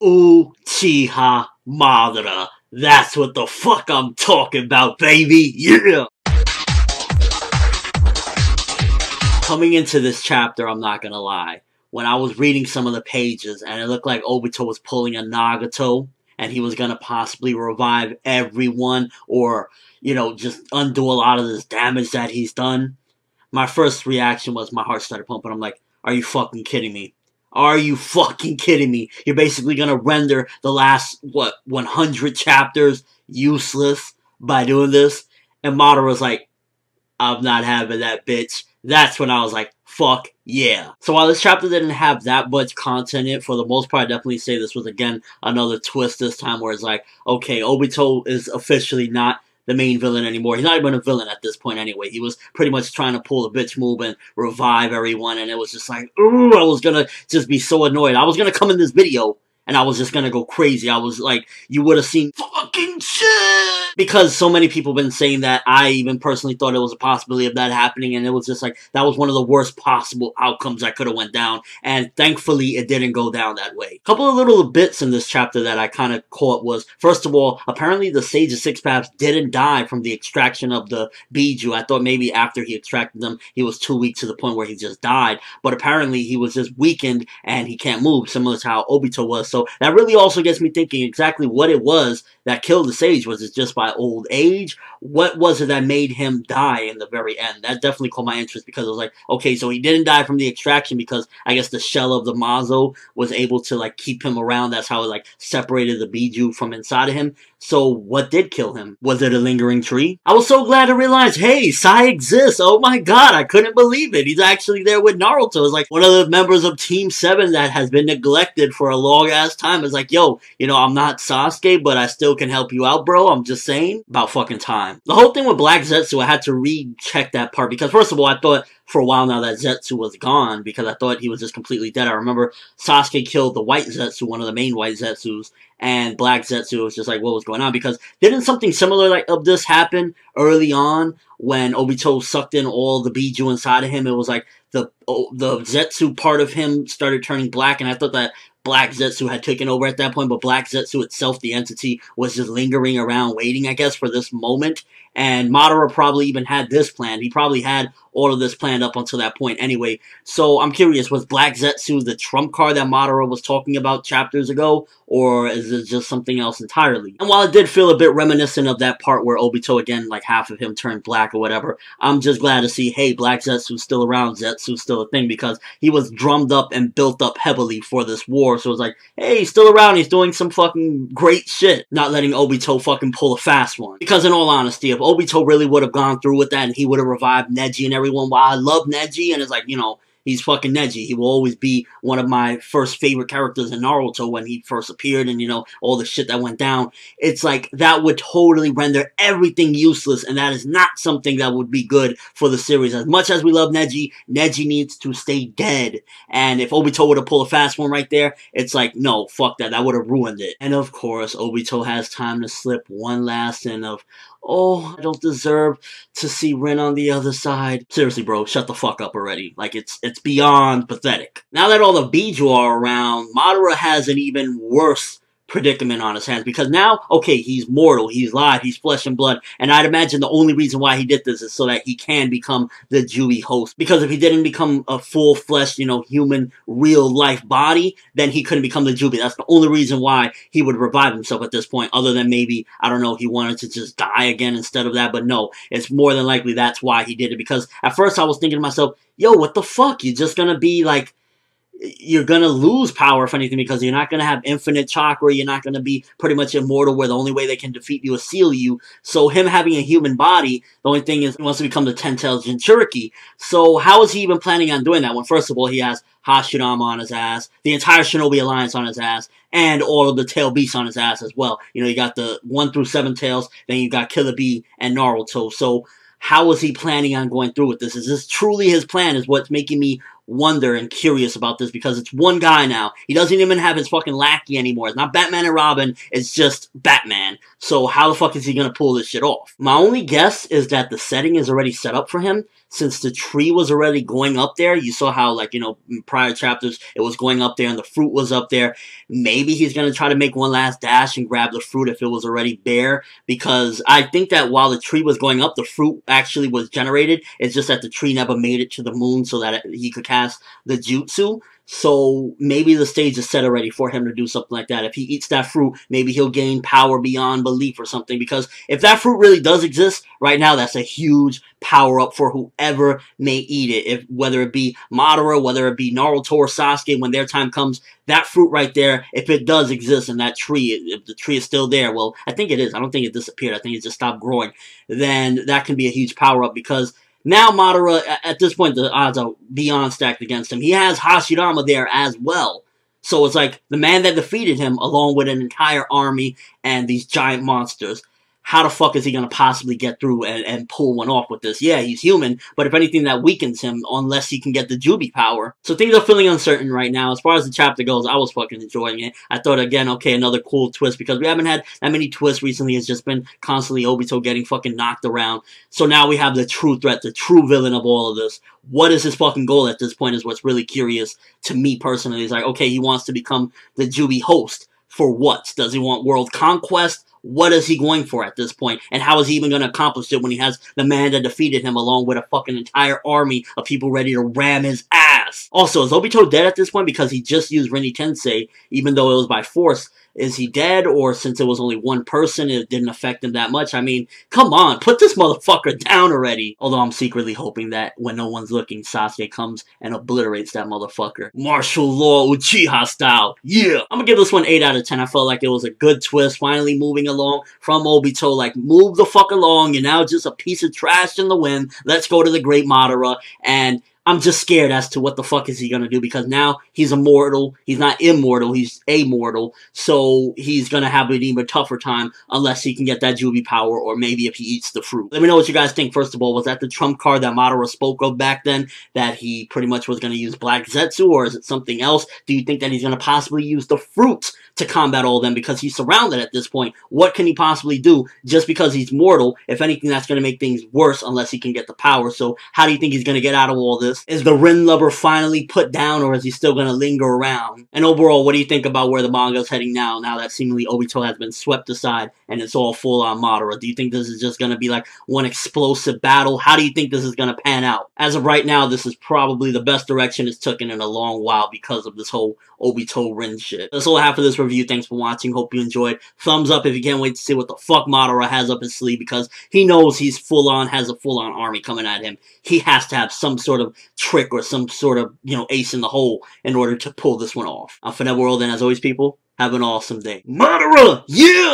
Uchiha Madara. That's what the fuck I'm talking about, baby. Yeah! Coming into this chapter, I'm not gonna lie, when I was reading some of the pages and it looked like Obito was pulling a Nagato and he was gonna possibly revive everyone or, you know, just undo a lot of this damage that he's done, my first reaction was my heart started pumping. I'm like, are you fucking kidding me? Are you fucking kidding me? You're basically gonna render the last, 100 chapters useless by doing this? And Madara's like, I'm not having that, bitch. That's when I was like, fuck yeah. So while this chapter didn't have that much content in it, for the most part, I definitely say this was, again, another twist this time where it's like, okay, Obito is officially not the main villain anymore. He's not even a villain at this point anyway. He was pretty much trying to pull a bitch move and revive everyone, and it was just like, ooh, I was gonna just be so annoyed. I was gonna come in this video and I was just gonna go crazy. I was like, you would have seen fucking shit! Because so many people have been saying that. I even personally thought it was a possibility of that happening, and it was just like, that was one of the worst possible outcomes that could have went down, and thankfully it didn't go down that way. A couple of little bits in this chapter that I kind of caught was, first of all, apparently the Sage of Six Paths didn't die from the extraction of the Biju. I thought maybe after he extracted them, he was too weak to the point where he just died, but apparently he was just weakened and he can't move, similar to how Obito was. So that really also gets me thinking exactly what it was that killed the Sage. Was it just by old age? What was it that made him die in the very end? That definitely caught my interest, because it was like, okay, so he didn't die from the extraction because I guess the shell of the Mazo was able to like keep him around. That's how it like separated the Biju from inside of him. So what did kill him? Was it a lingering tree? I was so glad to realize, hey, Sai exists. Oh my god, I couldn't believe it. He's actually there with Naruto. It's like one of the members of Team 7 that has been neglected for a long ass time. It's like, yo, you know, I'm not Sasuke, but I still can help you out, bro. I'm just saying. About fucking time. The whole thing with Black Zetsu, I had to recheck that part, because first of all, I thought for a while now that Zetsu was gone, because I thought he was just completely dead. I remember Sasuke killed the White Zetsu, one of the main White Zetsus, and Black Zetsu was just like, what was going on? Because didn't something similar like of this happen early on when Obito sucked in all the Biju inside of him? It was like the Zetsu part of him started turning black, and I thought that Black Zetsu had taken over at that point, but Black Zetsu itself, the entity, was just lingering around waiting, I guess, for this moment. And Madara probably even had this planned. He probably had all of this planned up until that point anyway. So I'm curious, was Black Zetsu the trump card that Madara was talking about chapters ago? Or is it just something else entirely? And while it did feel a bit reminiscent of that part where Obito, again, like half of him turned black or whatever, I'm just glad to see, hey, Black Zetsu's still around, Zetsu's still a thing, because he was drummed up and built up heavily for this war. So it's like, hey, he's still around, he's doing some fucking great shit. Not letting Obito fucking pull a fast one. Because in all honesty, if Obito really would have gone through with that and he would have revived Neji and everyone, while I love Neji, and it's like, you know, he's fucking Neji. He will always be one of my first favorite characters in Naruto when he first appeared, and, you know, all the shit that went down. It's like, that would totally render everything useless, and that is not something that would be good for the series. As much as we love Neji, Neji needs to stay dead. And if Obito would have pulled a fast one right there, it's like, no, fuck that. That would have ruined it. And of course, Obito has time to slip one last in of, oh, I don't deserve to see Rin on the other side. Seriously, bro, shut the fuck up already. Like, it's beyond pathetic. Now that all the Biju are around, Madara has an even worse predicament on his hands, because now, okay, he's mortal, he's live, he's flesh and blood, and I'd imagine the only reason why he did this is so that he can become the Jui host, because if he didn't become a full-fledged, you know, human, real-life body, then he couldn't become the Jui. That's the only reason why he would revive himself at this point, other than maybe, I don't know, he wanted to just die again instead of that, but no, it's more than likely that's why he did it, because at first I was thinking to myself, yo, what the fuck, you're just gonna be like, you're going to lose power, if anything, because you're not going to have infinite chakra. You're not going to be pretty much immortal, where the only way they can defeat you is seal you. So him having a human body, the only thing is he wants to become the 10-tailed Jinchuriki. So how is he even planning on doing that when, first of all, he has Hashirama on his ass, the entire Shinobi Alliance on his ass, and all of the tail beasts on his ass as well. You know, you got the 1 through 7 tails, then you got Killer Bee and Naruto. So how is he planning on going through with this? Is this truly his plan, is what's making me wonder and curious about this, because it's one guy now. He doesn't even have his fucking lackey anymore. It's not Batman and Robin, it's just Batman. So how the fuck is he gonna pull this shit off? My only guess is that the setting is already set up for him, since the tree was already going up there, you saw how, like, in prior chapters, it was going up there and the fruit was up there. Maybe he's going to try to make one last dash and grab the fruit if it was already bare, because I think that while the tree was going up, the fruit actually was generated. It's just that the tree never made it to the moon so that he could cast the jutsu. So maybe the stage is set already for him to do something like that. If he eats that fruit, maybe he'll gain power beyond belief or something. Because if that fruit really does exist, right now that's a huge power up for whoever may eat it. Whether it be Madara, whether it be Naruto or Sasuke, when their time comes, that fruit right there, if it does exist in that tree, if the tree is still there, well, I think it is. I don't think it disappeared. I think it just stopped growing. Then that can be a huge power up, because now Madara, at this point, the odds are beyond stacked against him. He has Hashirama there as well. So it's like the man that defeated him, along with an entire army and these giant monsters. How the fuck is he going to possibly get through and pull one off with this? Yeah, he's human, but if anything, that weakens him unless he can get the Jubi power. So things are feeling uncertain right now. As far as the chapter goes, I was fucking enjoying it. I thought, again, okay, another cool twist, because we haven't had that many twists recently. It's just been constantly Obito getting fucking knocked around. So now we have the true threat, the true villain of all of this. What is his fucking goal at this point is what's really curious to me personally. It's like, okay, he wants to become the Jubi host. For what? Does he want world conquest? What is he going for at this point? And how is he even going to accomplish it when he has the man that defeated him along with a fucking entire army of people ready to ram his ass? Also, is Obito dead at this point because he just used Rinne Tensei, even though it was by force? Is he dead, or since it was only one person, it didn't affect him that much? I mean, come on, put this motherfucker down already. Although I'm secretly hoping that when no one's looking, Sasuke comes and obliterates that motherfucker. Martial law Uchiha style. Yeah! I'm gonna give this one 8 out of 10. I felt like it was a good twist, finally moving along from Obito. Like, move the fuck along. You're now just a piece of trash in the wind. Let's go to the great Madara. And I'm just scared as to what the fuck is he gonna do, because now he's immortal. He's not immortal, he's amortal. So he's gonna have an even tougher time unless he can get that Jubi power, or maybe if he eats the fruit. Let me know what you guys think. First of all, was that the trump card that Madara spoke of back then, that he pretty much was gonna use Black Zetsu, or is it something else? Do you think that he's gonna possibly use the fruits to combat all of them, because he's surrounded at this point? What can he possibly do just because he's mortal? If anything, that's gonna make things worse unless he can get the power. So how do you think he's gonna get out of all this? Is the Rin lover finally put down, or is he still going to linger around? And overall, what do you think about where the manga is heading now that seemingly Obito has been swept aside and it's all full on Madara? Do you think this is just going to be like one explosive battle? How do you think this is going to pan out? As of right now, this is probably the best direction it's taken in a long while because of this whole Obito Rin shit. That's all I have for this review. Thanks for watching. Hope you enjoyed. Thumbs up if you can't wait to see what the fuck Madara has up his sleeve, because he knows he's has a full-on army coming at him. He has to have some sort of trick or some sort of, ace in the hole in order to pull this one off. I'm Finette World, and as always, people, have an awesome day. Madara! Yeah!